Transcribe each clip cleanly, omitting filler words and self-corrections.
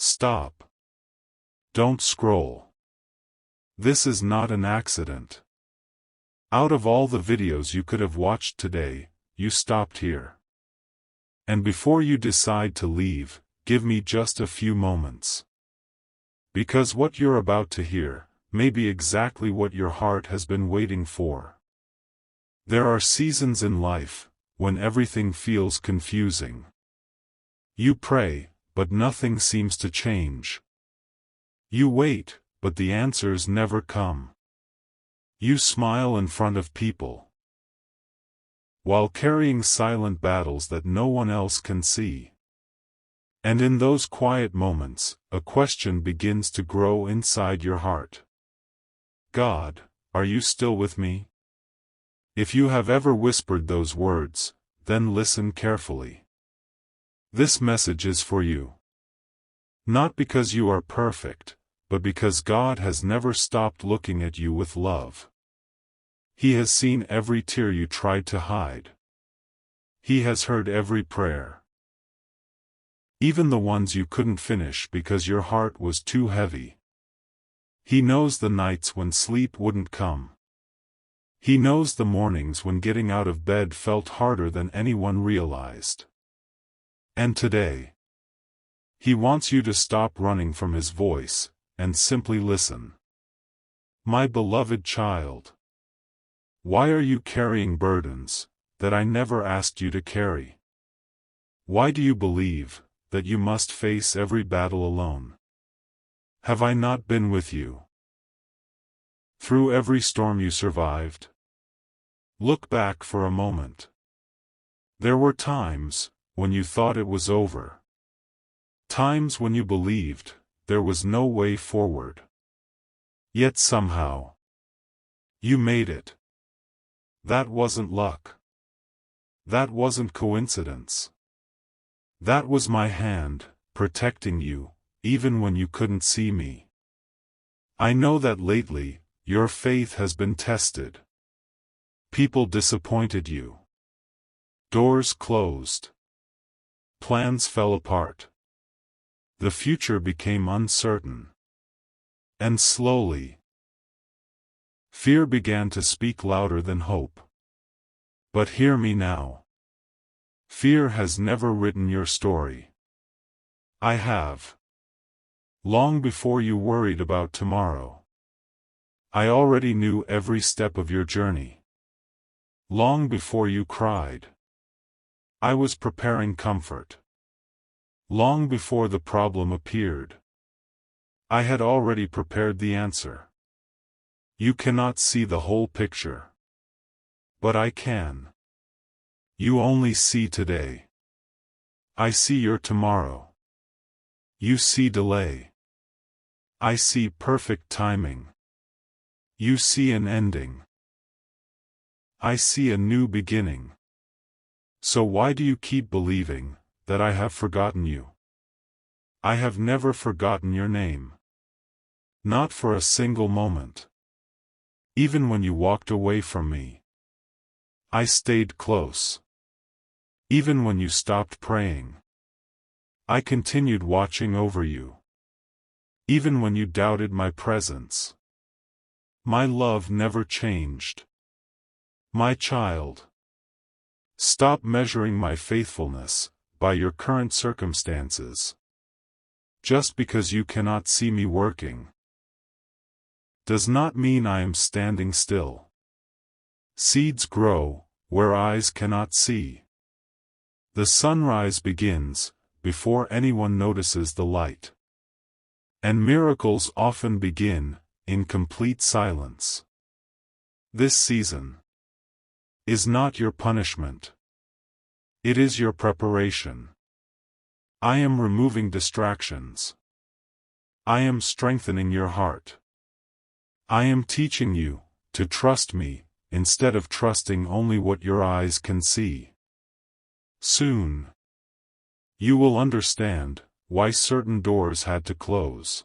Stop. Don't scroll. This is not an accident. Out of all the videos you could have watched today, you stopped here. And before you decide to leave, give me just a few moments. Because what you're about to hear may be exactly what your heart has been waiting for. There are seasons in life when everything feels confusing. You pray, but nothing seems to change. You wait, but the answers never come. You smile in front of people, while carrying silent battles that no one else can see. And in those quiet moments, a question begins to grow inside your heart. God, are you still with me? If you have ever whispered those words, then listen carefully. This message is for you. Not because you are perfect, but because God has never stopped looking at you with love. He has seen every tear you tried to hide. He has heard every prayer. Even the ones you couldn't finish because your heart was too heavy. He knows the nights when sleep wouldn't come. He knows the mornings when getting out of bed felt harder than anyone realized. And today, He wants you to stop running from His voice, and simply listen. My beloved child, why are you carrying burdens that I never asked you to carry? Why do you believe that you must face every battle alone? Have I not been with you through every storm you survived? Look back for a moment. There were times when you thought it was over. Times when you believed there was no way forward. Yet somehow, you made it. That wasn't luck. That wasn't coincidence. That was my hand, protecting you, even when you couldn't see me. I know that lately, your faith has been tested. People disappointed you. Doors closed. Plans fell apart. The future became uncertain. And slowly, fear began to speak louder than hope. But hear me now. Fear has never written your story. I have. Long before you worried about tomorrow, I already knew every step of your journey. Long before you cried, I was preparing comfort. Long before the problem appeared, I had already prepared the answer. You cannot see the whole picture. But I can. You only see today. I see your tomorrow. You see delay. I see perfect timing. You see an ending. I see a new beginning. So why do you keep believing that I have forgotten you? I have never forgotten your name. Not for a single moment. Even when you walked away from me, I stayed close. Even when you stopped praying, I continued watching over you. Even when you doubted my presence, my love never changed. My child, stop measuring my faithfulness by your current circumstances. Just because you cannot see me working does not mean I am standing still. Seeds grow where eyes cannot see. The sunrise begins before anyone notices the light. And miracles often begin in complete silence. This season is not your punishment. It is your preparation. I am removing distractions. I am strengthening your heart. I am teaching you to trust me instead of trusting only what your eyes can see. Soon, you will understand why certain doors had to close.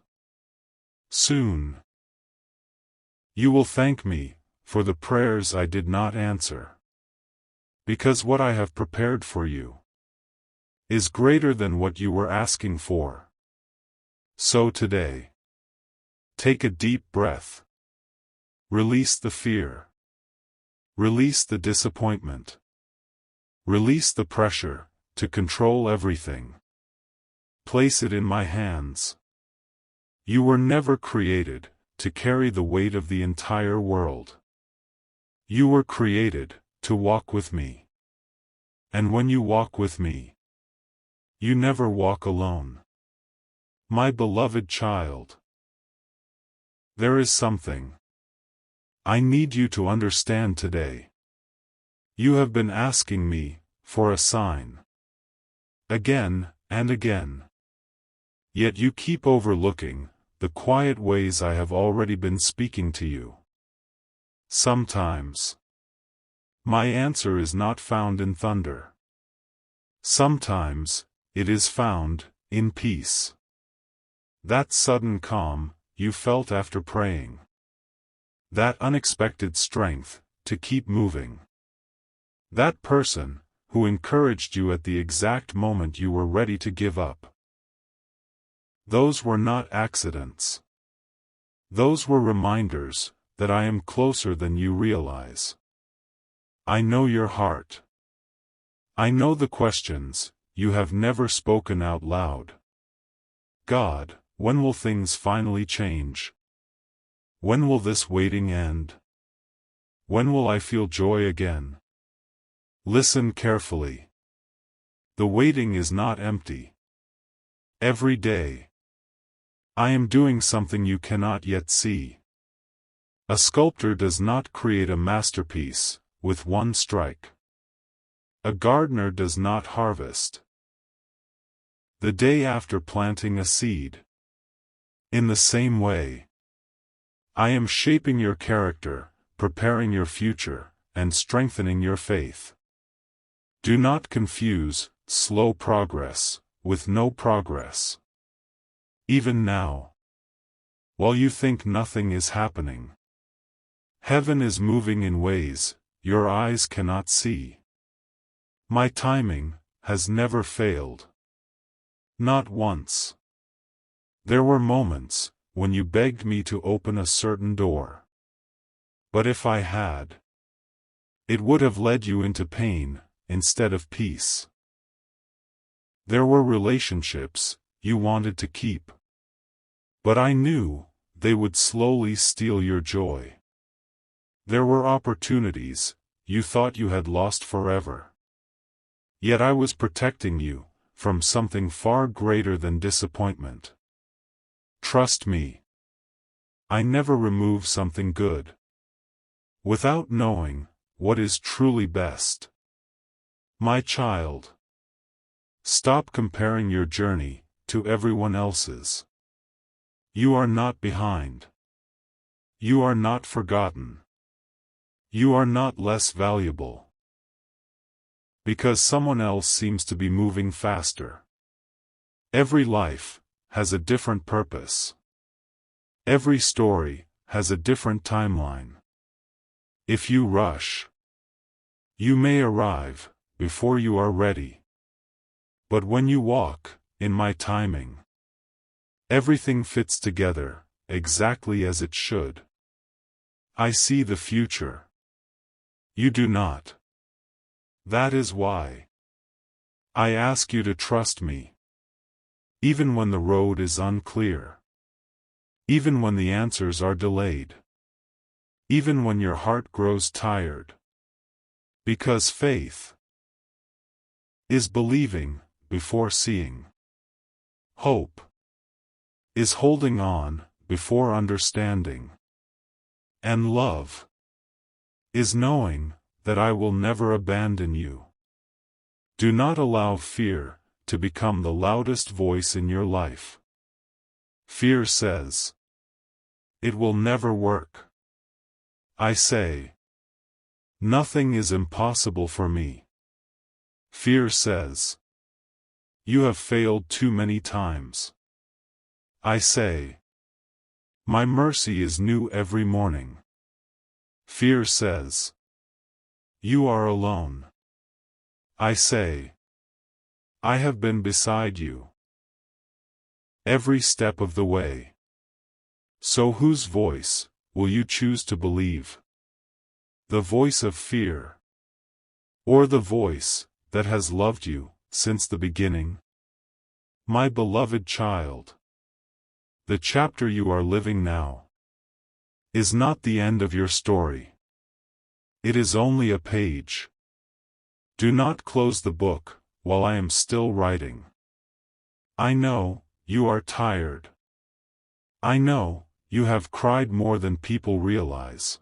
Soon, you will thank me for the prayers I did not answer. Because what I have prepared for you is greater than what you were asking for. So today, take a deep breath. Release the fear. Release the disappointment. Release the pressure to control everything. Place it in my hands. You were never created to carry the weight of the entire world. You were created to walk with me. And when you walk with me, you never walk alone. My beloved child, there is something I need you to understand today. You have been asking me for a sign again and again. Yet you keep overlooking the quiet ways I have already been speaking to you. Sometimes, my answer is not found in thunder. Sometimes, it is found in peace. That sudden calm you felt after praying. That unexpected strength to keep moving. That person who encouraged you at the exact moment you were ready to give up. Those were not accidents. Those were reminders that I am closer than you realize. I know your heart. I know the questions you have never spoken out loud. God, when will things finally change? When will this waiting end? When will I feel joy again? Listen carefully. The waiting is not empty. Every day, I am doing something you cannot yet see. A sculptor does not create a masterpiece with one strike. A gardener does not harvest the day after planting a seed. In the same way, I am shaping your character, preparing your future, and strengthening your faith. Do not confuse slow progress with no progress. Even now, while you think nothing is happening, heaven is moving in ways your eyes cannot see. My timing has never failed. Not once. There were moments when you begged me to open a certain door. But if I had, it would have led you into pain instead of peace. There were relationships you wanted to keep. But I knew they would slowly steal your joy. There were opportunities you thought you had lost forever. Yet I was protecting you from something far greater than disappointment. Trust me. I never remove something good without knowing what is truly best. My child, stop comparing your journey to everyone else's. You are not behind. You are not forgotten. You are not less valuable because someone else seems to be moving faster. Every life has a different purpose. Every story has a different timeline. If you rush, you may arrive before you are ready. But when you walk in my timing, everything fits together exactly as it should. I see the future. You do not. That is why I ask you to trust me. Even when the road is unclear. Even when the answers are delayed. Even when your heart grows tired. Because faith is believing before seeing. Hope is holding on before understanding. And love is knowing that I will never abandon you. Do not allow fear to become the loudest voice in your life. Fear says, it will never work. I say, nothing is impossible for me. Fear says, you have failed too many times. I say, my mercy is new every morning. Fear says, you are alone. I say, I have been beside you. every step of the way. So whose voice will you choose to believe? The voice of fear, or the voice that has loved you since the beginning? My beloved child, the chapter you are living now is not the end of your story. It is only a page. Do not close the book while I am still writing. I know you are tired. I know you have cried more than people realize.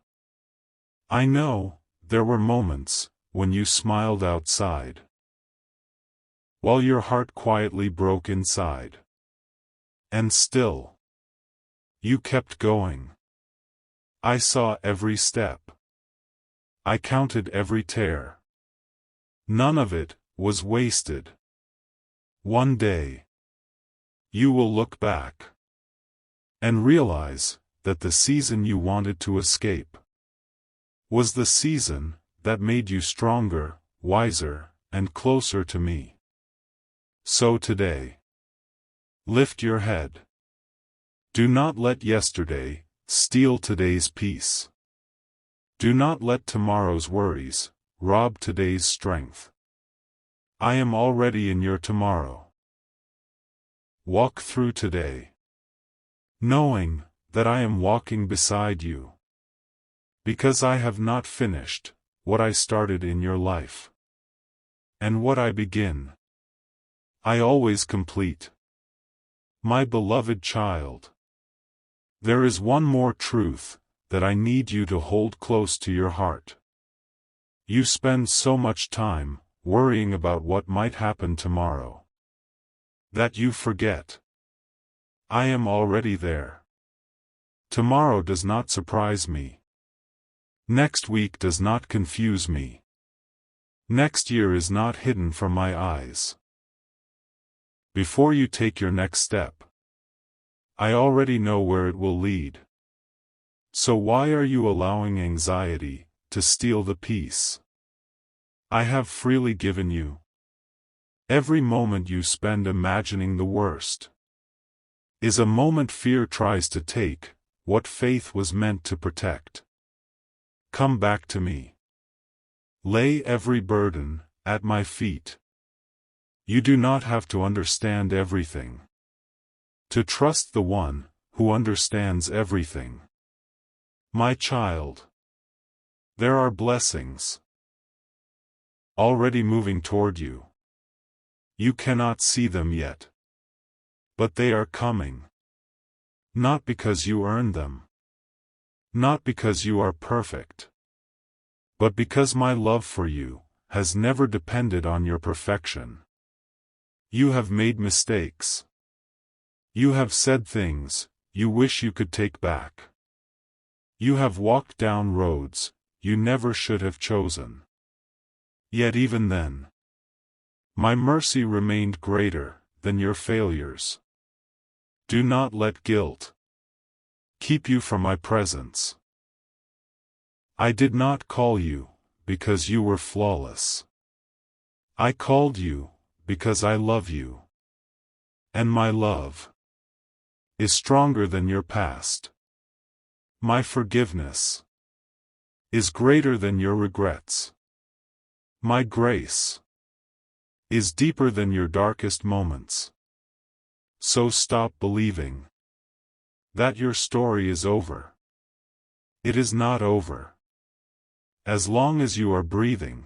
I know there were moments when you smiled outside, while your heart quietly broke inside. And still, you kept going. I saw every step. I counted every tear. None of it was wasted. One day, you will look back and realize that the season you wanted to escape was the season that made you stronger, wiser, and closer to me. So today, lift your head. Do not let yesterday steal today's peace. Do not let tomorrow's worries rob today's strength. I am already in your tomorrow. Walk through today, knowing that I am walking beside you, because I have not finished what I started in your life. And what I begin, I always complete. My beloved child, there is one more truth that I need you to hold close to your heart. You spend so much time worrying about what might happen tomorrow that you forget. I am already there. Tomorrow does not surprise me. Next week does not confuse me. Next year is not hidden from my eyes. Before you take your next step, I already know where it will lead. So why are you allowing anxiety to steal the peace I have freely given you? Every moment you spend imagining the worst is a moment fear tries to take what faith was meant to protect. Come back to me. Lay every burden at my feet. You do not have to understand everything to trust the one who understands everything. My child, there are blessings already moving toward you. You cannot see them yet, but they are coming. Not because you earned them, not because you are perfect, but because my love for you has never depended on your perfection. You have made mistakes. You have said things you wish you could take back. You have walked down roads you never should have chosen. Yet even then, my mercy remained greater than your failures. Do not let guilt keep you from my presence. I did not call you because you were flawless. I called you because I love you. And my love is stronger than your past. My forgiveness is greater than your regrets. My grace is deeper than your darkest moments. So stop believing that your story is over. It is not over. As long as you are breathing,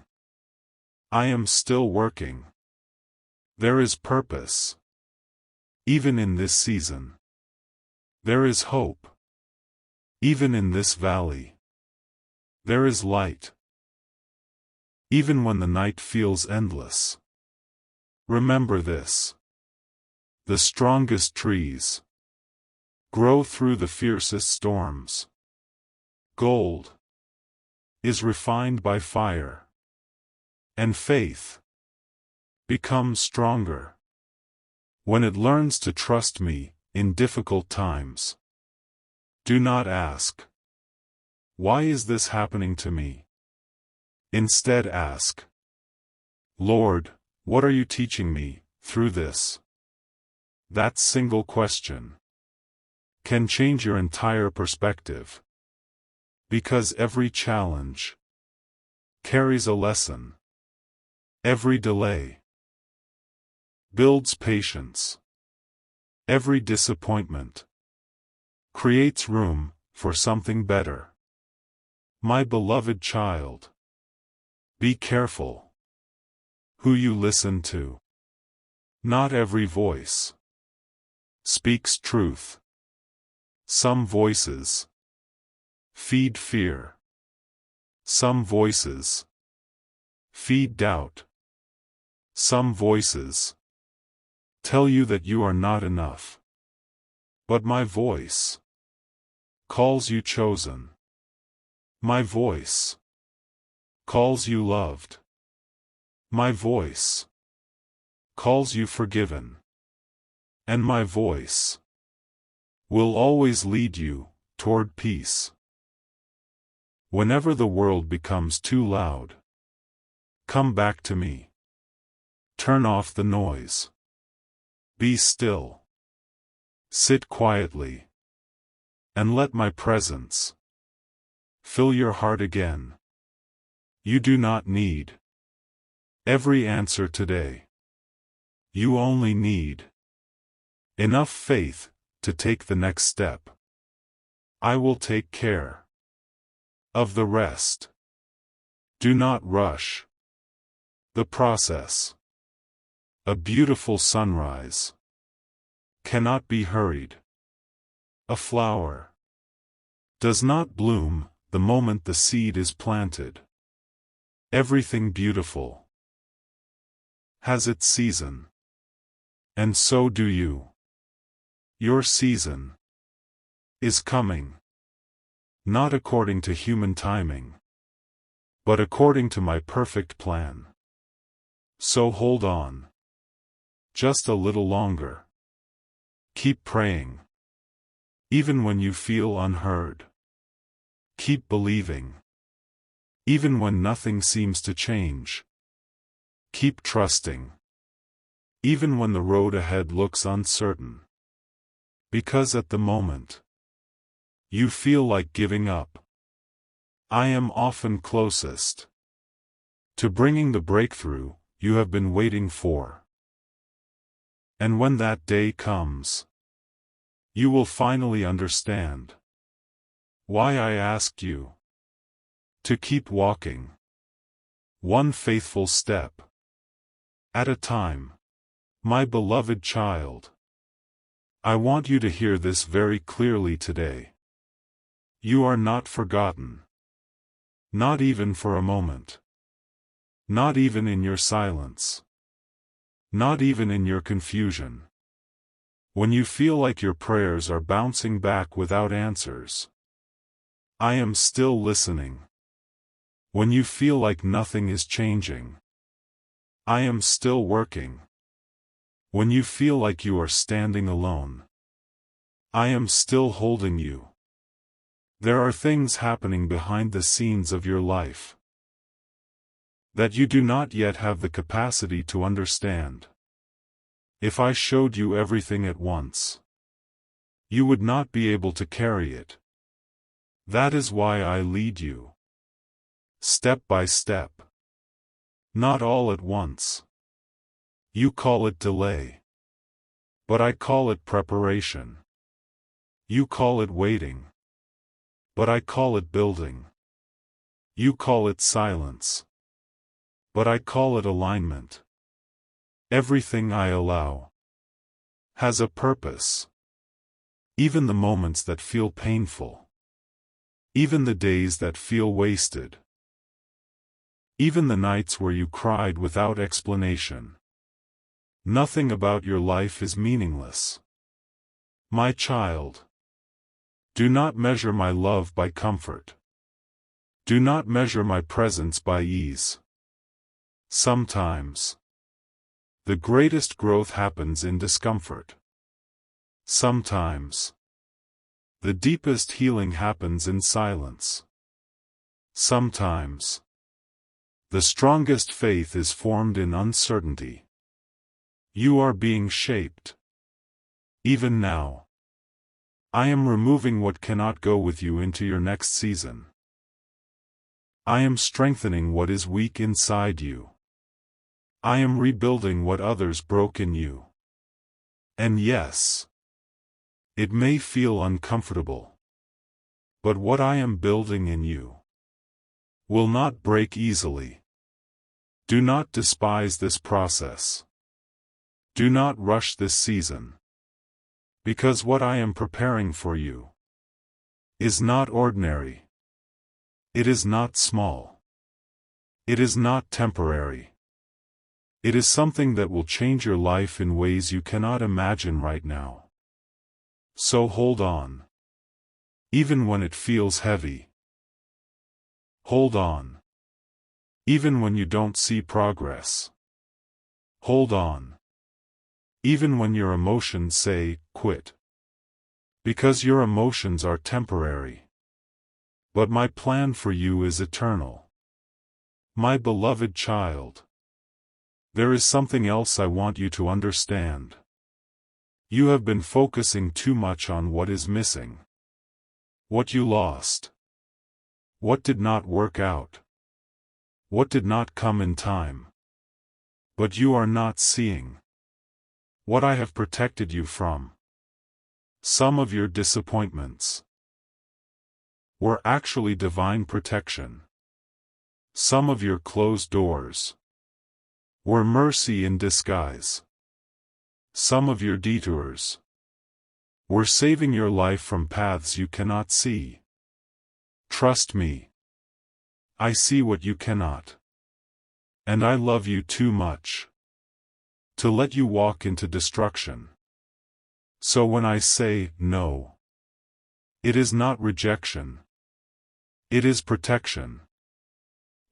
I am still working. There is purpose. Even in this season, there is hope. Even in this valley, there is light. Even when the night feels endless, remember this: the strongest trees grow through the fiercest storms. Gold is refined by fire, and faith becomes stronger when it learns to trust me in difficult times. Do not ask, why is this happening to me? Instead ask, Lord, what are you teaching me through this? That single question can change your entire perspective. Because every challenge carries a lesson. Every delay builds patience. Every disappointment creates room for something better. My beloved child, be careful who you listen to. Not every voice speaks truth. Some voices feed fear. Some voices feed doubt. Some voices tell you that you are not enough. But my voice calls you chosen. My voice calls you loved. My voice calls you forgiven. And my voice will always lead you toward peace. Whenever the world becomes too loud, come back to me. Turn off the noise. Be still. Sit quietly. And let my presence fill your heart again. You do not need every answer today. You only need enough faith to take the next step. I will take care of the rest. Do not rush the process. A beautiful sunrise cannot be hurried. A flower does not bloom the moment the seed is planted. Everything beautiful has its season. And so do you. Your season is coming. Not according to human timing, but according to my perfect plan. So hold on. Just a little longer. Keep praying. Even when you feel unheard. Keep believing. Even when nothing seems to change. Keep trusting. Even when the road ahead looks uncertain. Because at the moment you feel like giving up, I am often closest to bringing the breakthrough you have been waiting for. And when that day comes, you will finally understand why I asked you to keep walking, one faithful step at a time. My beloved child, I want you to hear this very clearly today. You are not forgotten. Not even for a moment. Not even in your silence. Not even in your confusion. When you feel like your prayers are bouncing back without answers, I am still listening. When you feel like nothing is changing, I am still working. When you feel like you are standing alone, I am still holding you. There are things happening behind the scenes of your life that you do not yet have the capacity to understand. If I showed you everything at once, you would not be able to carry it. That is why I lead you, step by step. Not all at once. You call it delay. But I call it preparation. You call it waiting. But I call it building. You call it silence. But I call it alignment. Everything I allow has a purpose. Even the moments that feel painful. Even the days that feel wasted. Even the nights where you cried without explanation. Nothing about your life is meaningless. My child, do not measure my love by comfort. Do not measure my presence by ease. Sometimes, the greatest growth happens in discomfort. Sometimes, the deepest healing happens in silence. Sometimes, the strongest faith is formed in uncertainty. You are being shaped. Even now, I am removing what cannot go with you into your next season. I am strengthening what is weak inside you. I am rebuilding what others broke in you. And yes, it may feel uncomfortable, but what I am building in you will not break easily. Do not despise this process. Do not rush this season. Because what I am preparing for you is not ordinary. It is not small. It is not temporary. It is something that will change your life in ways you cannot imagine right now. So hold on. Even when it feels heavy. Hold on. Even when you don't see progress. Hold on. Even when your emotions say, quit. Because your emotions are temporary. But my plan for you is eternal. My beloved child. There is something else I want you to understand. You have been focusing too much on what is missing. What you lost. What did not work out. What did not come in time. But you are not seeing what I have protected you from. Some of your disappointments were actually divine protection. Some of your closed doors were mercy in disguise. Some of your detours were saving your life from paths you cannot see. Trust me. I see what you cannot. And I love you too much to let you walk into destruction. So when I say no, it is not rejection. It is protection.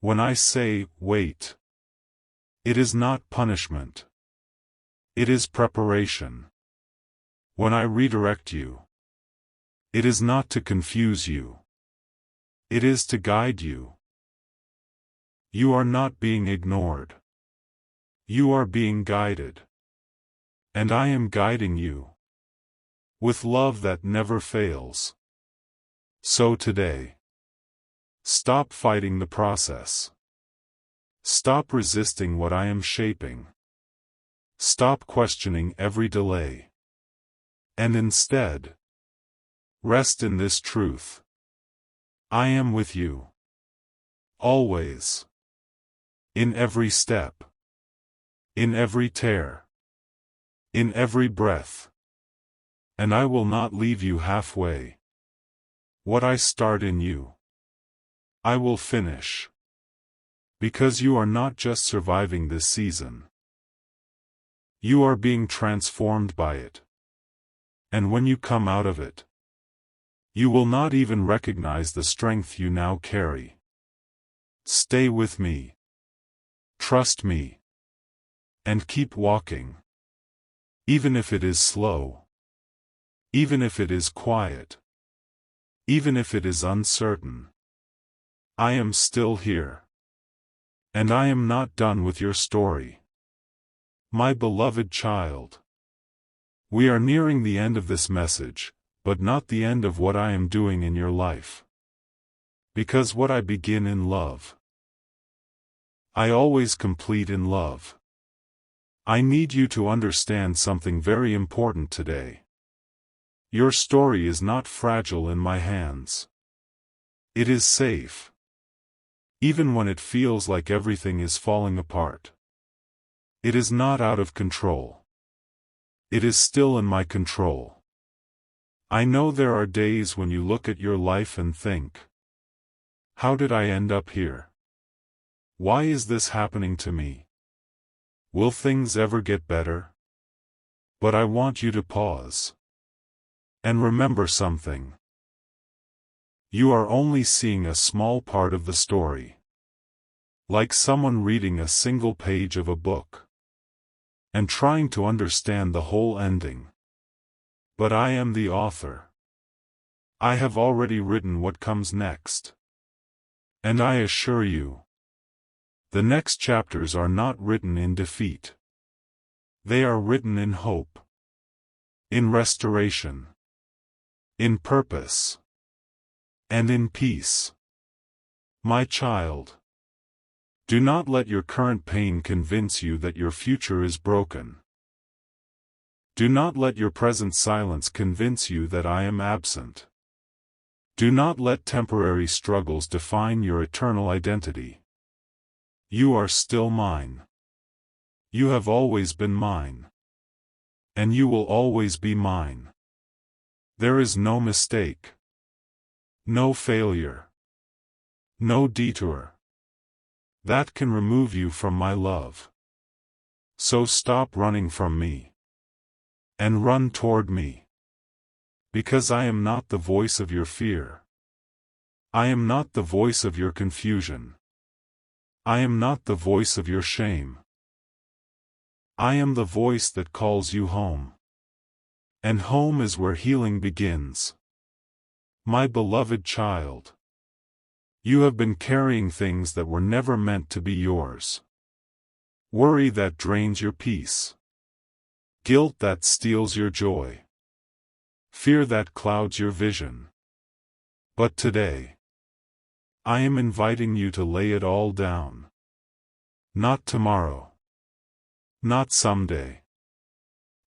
When I say wait, it is not punishment. It is preparation. When I redirect you, it is not to confuse you. It is to guide you. You are not being ignored. You are being guided. And I am guiding you with love that never fails. So today, stop fighting the process. Stop resisting what I am shaping. Stop questioning every delay. And instead, rest in this truth. I am with you. Always. In every step. In every tear. In every breath. And I will not leave you halfway. What I start in you, I will finish. Because you are not just surviving this season. You are being transformed by it. And when you come out of it, you will not even recognize the strength you now carry. Stay with me. Trust me. And keep walking. Even if it is slow. Even if it is quiet. Even if it is uncertain. I am still here. And I am not done with your story. My beloved child. We are nearing the end of this message, but not the end of what I am doing in your life. Because what I begin in love, I always complete in love. I need you to understand something very important today. Your story is not fragile in my hands. It is safe. Even when it feels like everything is falling apart. It is not out of control. It is still in my control. I know there are days when you look at your life and think, how did I end up here? Why is this happening to me? Will things ever get better? But I want you to pause. And remember something. You are only seeing a small part of the story. Like someone reading a single page of a book. And trying to understand the whole ending. But I am the author. I have already written what comes next. And I assure you, the next chapters are not written in defeat. They are written in hope. in restoration, in purpose, and in peace. My child, do not let your current pain convince you that your future is broken. Do not let your present silence convince you that I am absent. Do not let temporary struggles define your eternal identity. You are still mine. You have always been mine. And you will always be mine. There is no mistake, no failure, no detour that can remove you from my love. So stop running from me and run toward me. Because I am not the voice of your fear. I am not the voice of your confusion. I am not the voice of your shame. I am the voice that calls you home. And home is where healing begins. My beloved child, you have been carrying things that were never meant to be yours. Worry that drains your peace. Guilt that steals your joy. Fear that clouds your vision. But today, I am inviting you to lay it all down. Not tomorrow. Not someday.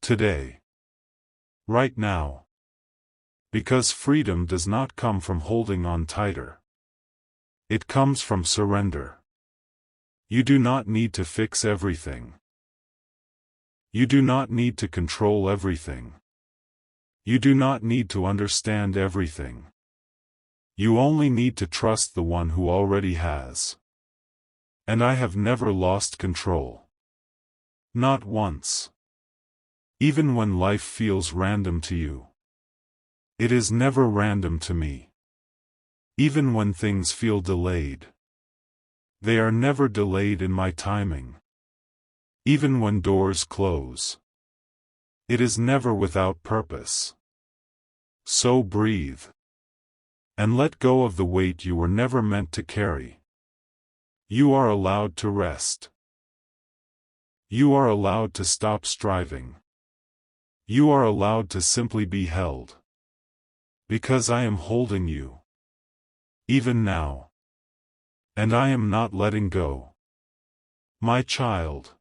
Today. Right now. Because freedom does not come from holding on tighter. It comes from surrender. You do not need to fix everything. You do not need to control everything. You do not need to understand everything. You only need to trust the one who already has. And I have never lost control. Not once. Even when life feels random to you. It is never random to me. Even when things feel delayed. They are never delayed in my timing. Even when doors close. It is never without purpose. So breathe. And let go of the weight you were never meant to carry. You are allowed to rest. You are allowed to stop striving. You are allowed to simply be held. Because I am holding you. Even now. And I am not letting go. My child.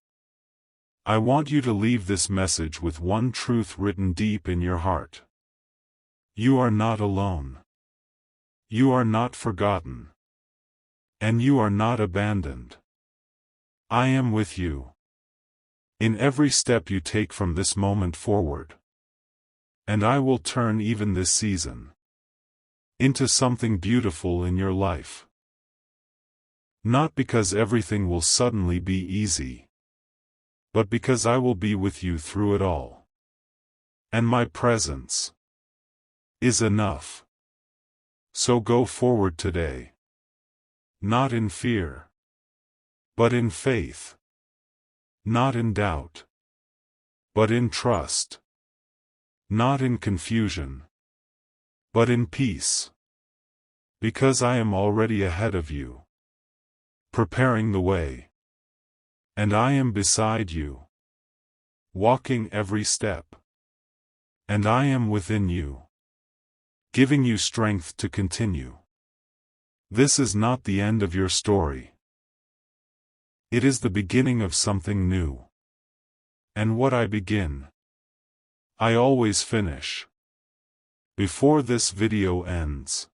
I want you to leave this message with one truth written deep in your heart. You are not alone. You are not forgotten. And you are not abandoned. I am with you. In every step you take from this moment forward. And I will turn even this season into something beautiful in your life. Not because everything will suddenly be easy. But because I will be with you through it all. And my presence is enough. So go forward today. Not in fear. But in faith. Not in doubt. But in trust. Not in confusion. But in peace. Because I am already ahead of you. Preparing the way. And I am beside you. Walking every step. And I am within you. Giving you strength to continue. This is not the end of your story. It is the beginning of something new. And what I begin, I always finish. Before this video ends,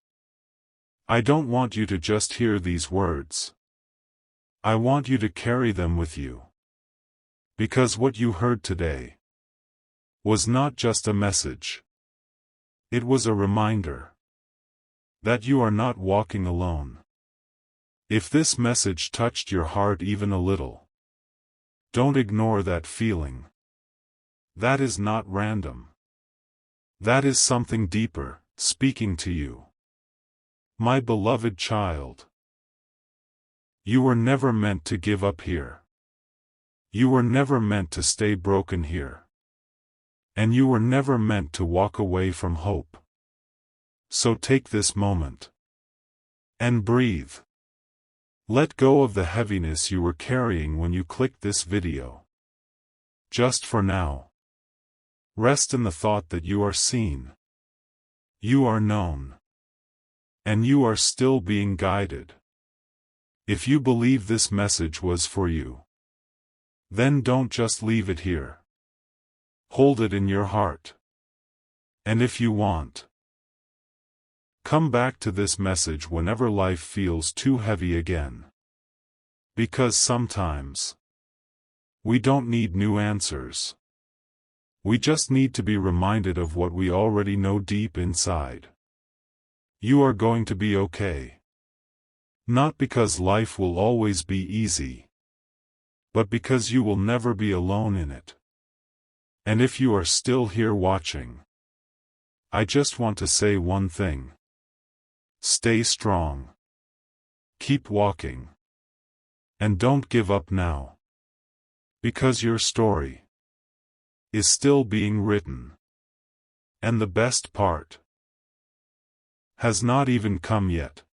I don't want you to just hear these words. I want you to carry them with you. Because what you heard today was not just a message. It was a reminder that you are not walking alone. If this message touched your heart even a little, don't ignore that feeling. That is not random. That is something deeper, speaking to you. My beloved child. You were never meant to give up here. You were never meant to stay broken here. And you were never meant to walk away from hope. So take this moment. And breathe. Let go of the heaviness you were carrying when you clicked this video. Just for now. Rest in the thought that you are seen. You are known. And you are still being guided. If you believe this message was for you, then don't just leave it here. Hold it in your heart. And if you want, come back to this message whenever life feels too heavy again. Because sometimes, we don't need new answers. We just need to be reminded of what we already know deep inside. You are going to be okay. Not because life will always be easy, but because you will never be alone in it. And if you are still here watching, I just want to say one thing. Stay strong. Keep walking. And don't give up now. Because your story is still being written. And the best part has not even come yet.